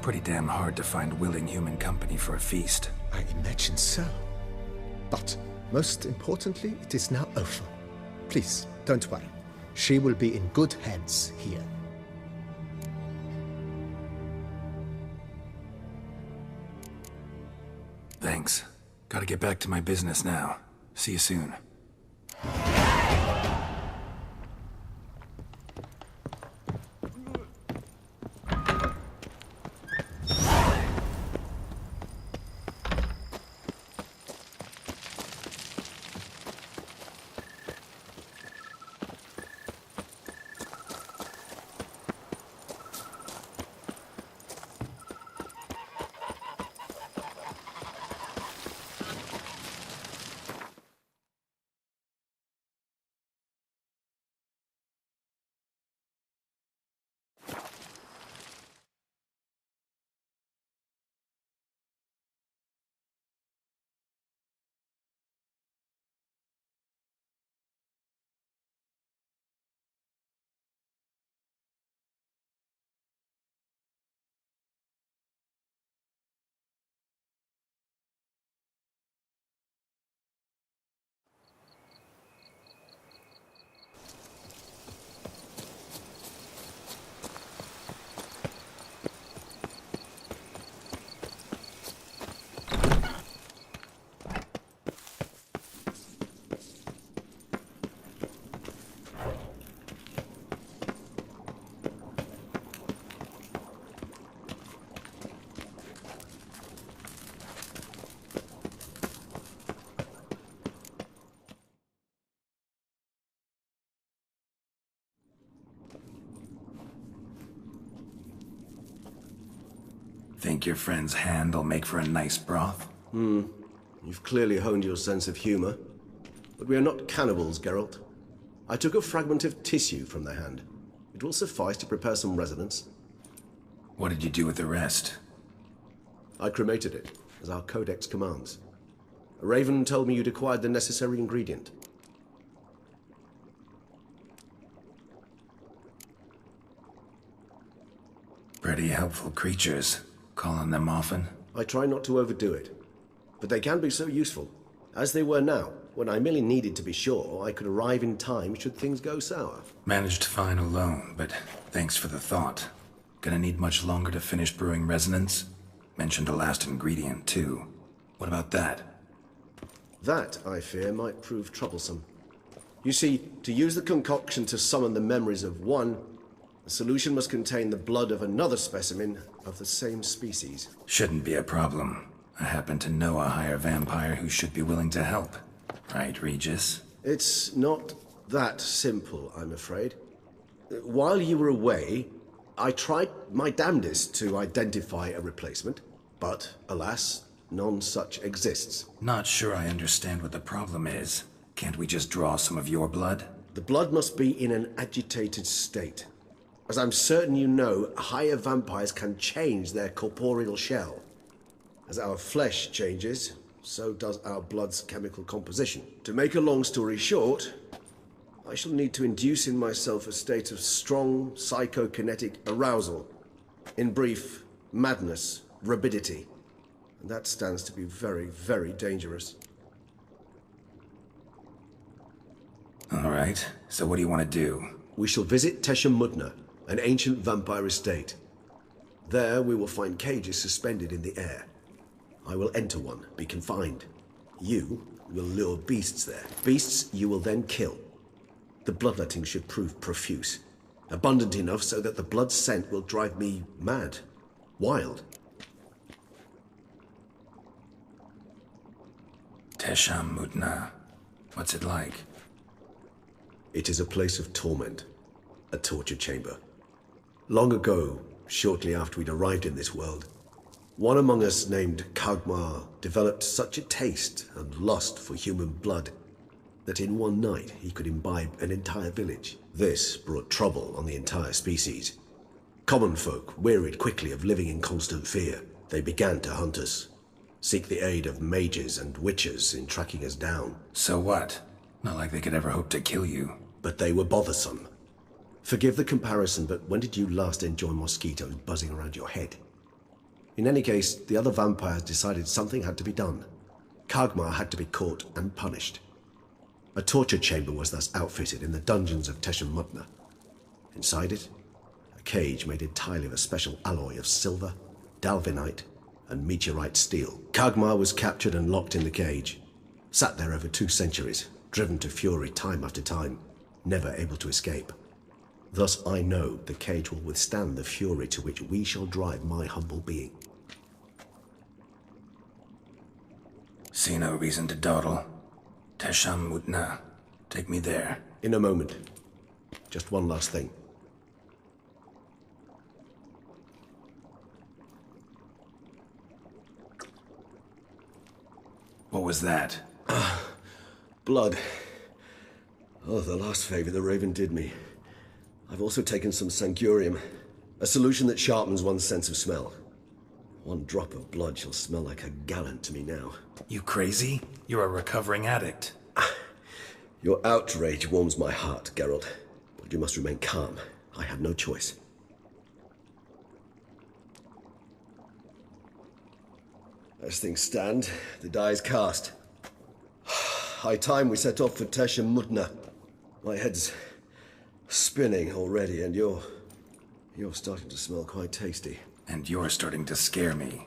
Pretty damn hard to find willing human company for a feast. I imagine so. But most importantly, it is now over. Please, don't worry. She will be in good hands here. Thanks. Gotta get back to my business now. See you soon. Think your friend's hand will make for a nice broth? You've clearly honed your sense of humor. But we are not cannibals, Geralt. I took a fragment of tissue from the hand. It will suffice to prepare some resonance. What did you do with the rest? I cremated it, as our codex commands. A raven told me you'd acquired the necessary ingredient. Pretty helpful creatures. Call on them often? I try not to overdo it, but they can be so useful, as they were now, when I merely needed to be sure I could arrive in time should things go sour. Managed fine alone, but thanks for the thought. Gonna need much longer to finish brewing resonance? Mentioned a last ingredient, too. What about that? That, I fear, might prove troublesome. You see, to use the concoction to summon the memories of one, the solution must contain the blood of another specimen of the same species. Shouldn't be a problem. I happen to know a higher vampire who should be willing to help. Right, Regis? It's not that simple, I'm afraid. While you were away, I tried my damnedest to identify a replacement, but alas, none such exists. Not sure I understand what the problem is. Can't we just draw some of your blood? The blood must be in an agitated state. As I'm certain you know, higher vampires can change their corporeal shell. As our flesh changes, so does our blood's chemical composition. To make a long story short, I shall need to induce in myself a state of strong psychokinetic arousal. In brief, madness, rabidity. And that stands to be very, very dangerous. All right, so what do you want to do? We shall visit Tesha Mudna, an ancient vampire estate. There we will find cages suspended in the air. I will enter one, be confined. You will lure beasts there. Beasts you will then kill. The bloodletting should prove profuse. Abundant enough so that the blood scent will drive me mad. Wild. Tesha Mudna. What's it like? It is a place of torment. A torture chamber. Long ago, shortly after we'd arrived in this world, one among us named Kagmar developed such a taste and lust for human blood that in one night he could imbibe an entire village. This brought trouble on the entire species. Common folk wearied quickly of living in constant fear. They began to hunt us, seek the aid of mages and witches in tracking us down. So what? Not like they could ever hope to kill you. But they were bothersome. Forgive the comparison, but when did you last enjoy mosquitoes buzzing around your head? In any case, the other vampires decided something had to be done. Kagmar had to be caught and punished. A torture chamber was thus outfitted in the dungeons of Teshem Mutna. Inside it, a cage made entirely of a special alloy of silver, dalvinite, and meteorite steel. Kagmar was captured and locked in the cage, sat there over 2 centuries, driven to fury time after time, never able to escape. Thus I know the cage will withstand the fury to which we shall drive my humble being. See no reason to dawdle. Teshem Mutna. Take me there. In a moment. Just one last thing. What was that? Blood. Oh, the last favor the Raven did me. I've also taken some Sancurium, a solution that sharpens one's sense of smell. 1 drop of blood shall smell like a gallon to me now. You crazy? You're a recovering addict. Your outrage warms my heart, Geralt. But you must remain calm. I have no choice. As things stand, the die is cast. High time we set off for Teshem Mutna. My head's spinning already, and you're starting to smell quite tasty. And you're starting to scare me.